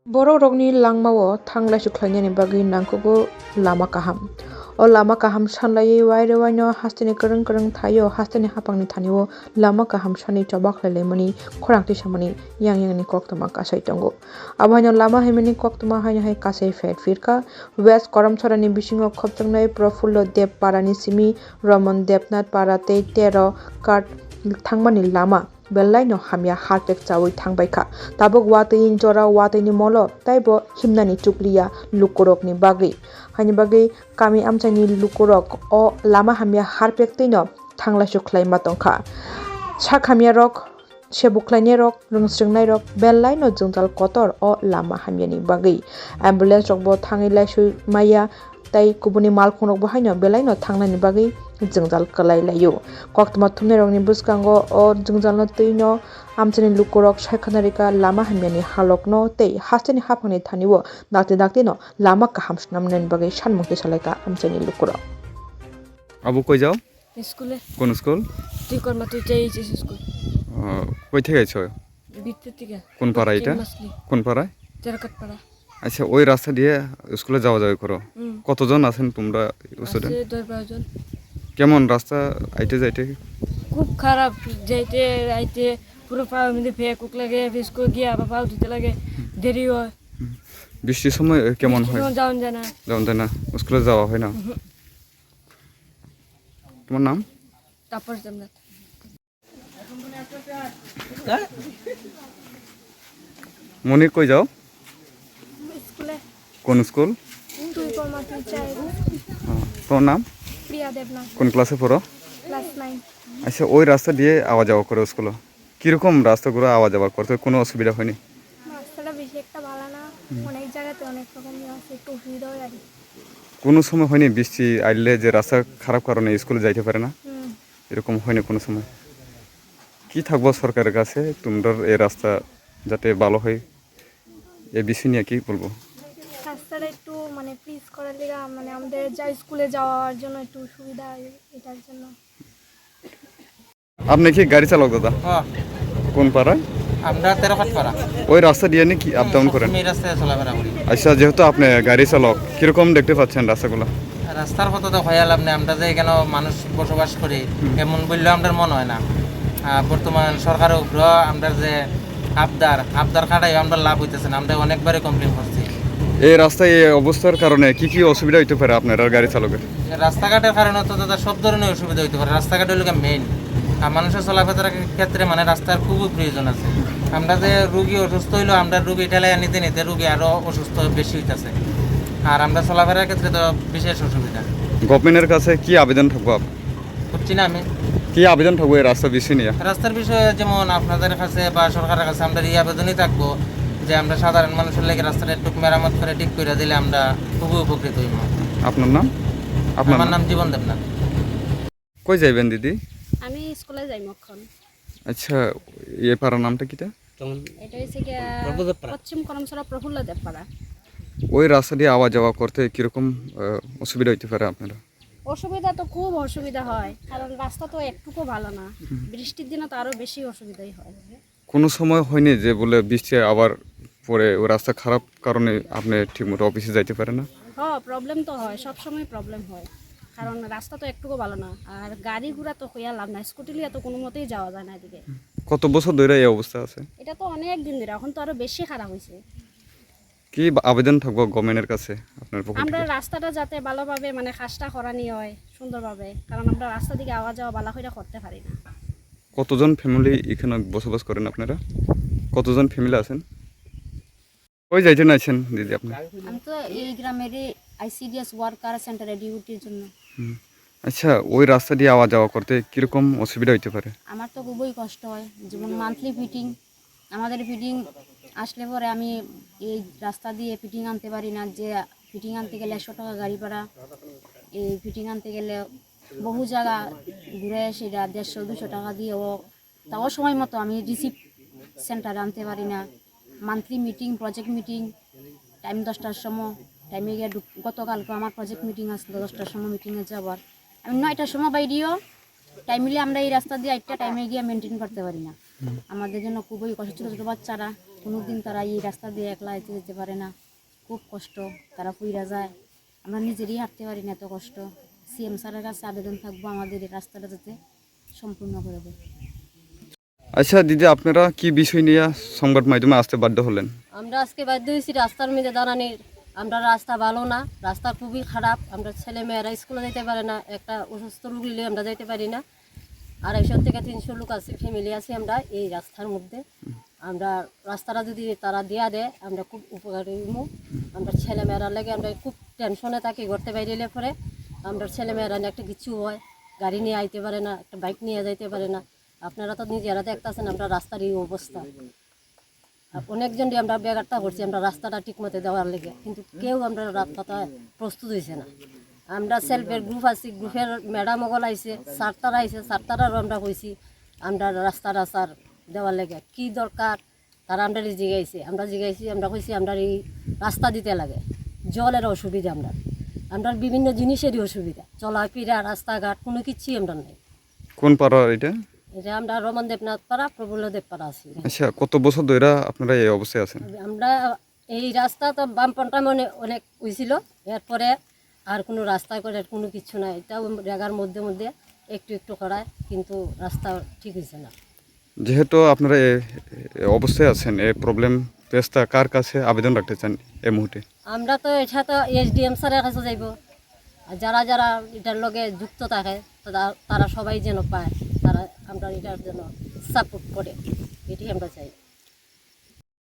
Borok-rokni langmao thanglai suklainani bagui nangkukgo lama kaham. O lama kaham sanlaiui wairo-waino hasteni kwrwng thaio hasteni hapangni thanio lama kaham sanui chobaklaimani khorang tisamani yang-yangni koktwma kasai tongo. Abohaino lama haimani koktwma haino hai kasai firka West Koramchorani bisingo khopjaknai Profullo Dev Parani simi Ramon Devnath Para tei 13 Cart thangmani lama belai no hamya hardpack chawi thangbaikha tabuk watui jora watui molo taibo himnani chukliya lukurokni bagui haini bagui kami amchaini lukurok o lama hamya hardpack tei no thanglai suklaima tongkha sak hamya rok sebuklainai rok rungsringnai rok belai no jungtal kotor o lama hamyani bagui ambulance rok bo thangai laisui maya tei kubuni malkhung rok bo haino belai no thangnani bagui jungjal klai laio koktwma thumnai rokni bwskango o jungjal no tui no amchani lukurok saikhanarika lama hamyani halokno tei hasteni hapangni thanio dakte no lama kaham swnamnani bagui sanmungti salaika amchani lukurok Abu কই যাও স্কুলে কোন school তুই কর্মা তুই চাইছিস school কই থেকে আইছো ভিতর থেকে কোন পাড়া এটা কোন পাড়ায় তেরকাট পাড়া আচ্ছা ওই রাস্তা দিয়ে স্কুলে যাওয়া যাওয়া করো কতজন আছেন তোমরা স্টুডেন্ট 10-12 জন কেমন রাস্তা আইতে যাইতে খুব খারাপ যাইতে আইতে পুরো পাও মধ্যে ফেকুক লাগে স্কুল গিয়ে আবার পাও দিতে লাগে দেরি হয় বৃষ্টির সময় কেমন হয় যাওন জানা যাওন যায় না স্কুলে যাওয়া হয় না তোমার নাম তাপস দেবনাথ মনি কই যাও স্কুলে কোন স্কুল তুই কর্মা তুই চাই তোমার নাম প্রিয়া দেবনাথ কোন ক্লাসে পড়ো ক্লাস 9 আচ্ছা ওই রাস্তা দিয়ে আওয়া যাওয়া করো স্কুলে কিরকম রাস্তাগুলো আওয়া যাওয়া করতে কোনো অসুবিধা হয়নি রাস্তাটা বেশি একটা ভালো না অনেক জায়গাতে অনেক রকম আছে একটু অসুবিধা হয় আর কোনো সময় হয়নি বৃষ্টি আইলে যে রাস্তা খারাপ কারণে স্কুলে যাইতে পারে না এরকম হয়নি কোনো সময় কি থাকবো সরকারের কাছে তোমরা এই রাস্তা যাতে ভালো হয় এই বিষয় নিয়ে কি বলবো রাস্তাটা একটু মানে প্লিজ করার লিগা মানে আমাদের যা স্কুলে যাওয়ার জন্য একটু সুবিধা এটার জন্য আপনি কি গাড়ি চালক দাদা হ্যাঁ কোন পাড়ায় আমরা 13 পাড়া ওই রাস্তা দিয়ে কি আপ ডাউন করেন এই রাস্তায় চলাফেরা করি আচ্ছা যেহেতু আপনি গাড়ি চালক কিরকম দেখতে পাচ্ছেন রাস্তাগুলো রাস্তার কথা তো হয়ে লাভ নেই আমরা যে এখানে মানুষ বসবাস করি এমন বললেও আমাদের মনে হয় না বর্তমান সরকারের উপর আমরা যে আবদার খাটাই আমরা লাভ হইতেছে না আমরা অনেকবারই কমপ্লেন করছি এই রাস্তায় এই অবস্থার কারণে কি কি অসুবিধা হইতে পারে আপনার গাড়ি চালকের রাস্তাঘাটের কারণে তো দাদা সব ধরনের অসুবিধা হইতে পারে রাস্তাঘাট হলো মেইন আর মানুষের চলাফেরার ক্ষেত্রে মানে রাস্তার খুবই প্রয়োজন আছে আমরা যে রুগী অসুস্থ হইলো আমরা রুগী ঠেলাই নিতে নিতে রুগী আরও অসুস্থ বেশি হইতেছে আর আমরা চলাফেরার ক্ষেত্রে তো বিশেষ অসুবিধা গভর্নমেন্টের কাছে কি আবেদন থাকবো করছি না আমি কি আবেদন থাকবো এই রাস্তার বিষয় নিয়ে রাস্তার বিষয়ে যেমন আপনাদের কাছে বা সরকারের কাছে আমরা এই আবেদনই থাকবো যে আমরা সাধারণ মানুষের লেগে রাস্তাটা একটু মেরামত করে ঠিক করে দিলে আমরা খুবই উপকৃত হইব আপনার নাম আমার নাম জীবন দেবনাথ কই যাইবেন দিদি আমি স্কুলে যাই মক্ষণ আচ্ছা এই পাড়ার নামটা কিটা এটা হচ্ছে কি পশ্চিম করমসরা প্রফুল্ল দেবপাড়া ওই রাস্তা দিয়ে আওয়া যাওয়া করতে কিরকম অসুবিধা হইতে পারে আপনারা অসুবিধা তো খুব অসুবিধা হয় কারণ রাস্তা তো একটুকু ভালো না বৃষ্টির দিনে তো আরো বেশি অসুবিধাই হয় কোনো সময় হয়নি যে বলে বৃষ্টি আবার পরে ওই রাস্তা খারাপ কারণে আপনি ঠিকমতো অফিসে যাইতে পারেন না হ্যাঁ প্রবলেম তো হয় সব সময় প্রবলেম হয় কারণ রাস্তা তো একটুকু ভালো না আর গাড়ি ঘোড়া তো হইয়া লাভ না স্কুটি লিয়ে তো কোনো মতেই যাওয়া যায় না এদিকে কত বছর ধরে এই অবস্থা আছে এটা তো অনেক দিন ধরে এখন তো আরো বেশি খারাপ হয়েছে কি আবেদন থাকবো গভর্নমেন্টের কাছে আপনার পক্ষ আমরা থেকে রাস্তাটা যাতে ভালোভাবে মানে খাসটা করানি হয় সুন্দরভাবে কারণ আমরা রাস্তা দিকে আওয়া যাওয়া ভালো করে করতে পারি না কতজন ফ্যামিলি এখানে বসবাস করেন আপনারা কতজন ফ্যামিলি আছেন কই যাইতেন আছেন দিদি আপনি আমি তো এই গ্রামেরই আইসিডিএস ওয়ার্কার সেন্টারে ডিউটির জন্য আচ্ছা ওই রাস্তা দিয়ে আওয়া যাওয়া করতে কিরকম অসুবিধা হইতে পারে আমার তো খুবই কষ্ট হয় যেমন মান্থলি ফিটিং আমাদের ফিটিং আসলে পরে আমি এই রাস্তা দিয়ে ফিটিং আনতে পারি না যে ফিটিং আনতে গেলে 100 টাকা গাড়ি ভাড়া এই ফিটিং আনতে গেলে বহু জায়গা ঘুরে সেটা 150-200 টাকা দিয়েও তাও সময় মতো আমি রিসিভ সেন্টারে আনতে পারি না monthly meeting project meeting time 10টার সময় টাইমে গিয়ে গতকালকে আমার প্রজেক্ট মিটিং আসলো 10টার সময় মিটিংয়ে যাবার আমি 9টার সময় বাইরেও টাইমলি আমরা এই রাস্তা দিয়ে একটা টাইমে গিয়ে মেনটেন করতে পারি না আমাদের জন্য খুবই কষ্ট ছোটো ছোটো বাচ্চারা কোনো দিন তারা এই রাস্তা দিয়ে একলা যেতে যেতে পারে না, খুব কষ্ট, তারা পুইরা যায়, আমরা নিজেরই হাঁটতে পারি না, এত কষ্ট। সিএম স্যারের কাছে আবেদন থাকবো আমাদের এই রাস্তাটা যাতে সম্পূর্ণ করে দেয়। আচ্ছা দিদি, আপনারা কি বিষয় নিয়ে সংবাদ মাধ্যমে আসতে বাধ্য হলেন? আমরা আজকে বাধ্য হয়েছি রাস্তার মধ্যে দাঁড়ানির। আমরা রাস্তা ভালো না, রাস্তা খুবই খারাপ, আমরা ছেলে মেয়েরা স্কুলে যেতে পারে না, একটা অসুস্থ রোগী নিয়ে আমরা যেতে পারি না। 250 থেকে 300 লোক আছে, ফ্যামিলি আছি আমরা এই রাস্তার মধ্যে। আমরা রাস্তাটা যদি তারা দেয়া দেয় আমরা খুব উপকারী হবো। আমরা ছেলে মেয়েরা লাগে আমরা খুব টেনশনে থাকি, ঘরতে বাইরে এলে পরে আমরা ছেলে মেয়েরা একটা কিছু হয়, গাড়ি নিয়ে আইতে পারে না, একটা বাইক নিয়ে যাইতে পারে না। আপনারা তো নিজেরা দেখতেছেন আমরা রাস্তার এই অবস্থা। অনেকজন আমরা বেগারটা করছি আমরা রাস্তাটা ঠিক মতো দেওয়ার লেগে, কিন্তু কেউ আমরা রাস্তাটা প্রস্তুত হয়েছে না। আমরা সেলফের গ্রুপ আছি, গ্রুপের ম্যাডাম ওগুলো আইসে, স্যার তারা আইসে, স্যার তারারও আমরা কইছি আমরা রাস্তাটা স্যার দেওয়ার লেগে কী দরকার তারা আমরা জিগাইছি। আমরা কইছি আমরা এই রাস্তা দিতে লাগে, জলের অসুবিধা, আমরা বিভিন্ন জিনিসেরই অসুবিধা, চলাফেরা রাস্তাঘাট কোনো কিছুই আমরা নেই। কোন পাড়া এটা? এটা আমরা রমন দেবনাথ পাড়া, প্রফুল্ল দেব পাড়া আছি। আচ্ছা, কত বছর ধরে আপনারা এই অবস্থায় আছেন? আমরা এই রাস্তা তো বামপন্থা অনেক হয়েছিল, এরপরে আর কোনো রাস্তা করে কোনো কিছু নাই, এটাও জায়গার মধ্যে মধ্যে একটু একটু করায়, কিন্তু রাস্তা ঠিক হয়েছে না। যেহেতু আপনারা এই অবস্থায় আছেন, এই প্রবলেম পেস্তা কার কাছে আবেদন রাখতে চান এই মুহূর্তে? আমরা তো এটা তো এসডিএম স্যারের কাছে যাইব, আর যারা যারা এটার লগে যুক্ত থাকে তারা সবাই যেন পায়, তারা আমরা এটার জন্য সাপোর্ট করে, এটি আমরা চাই।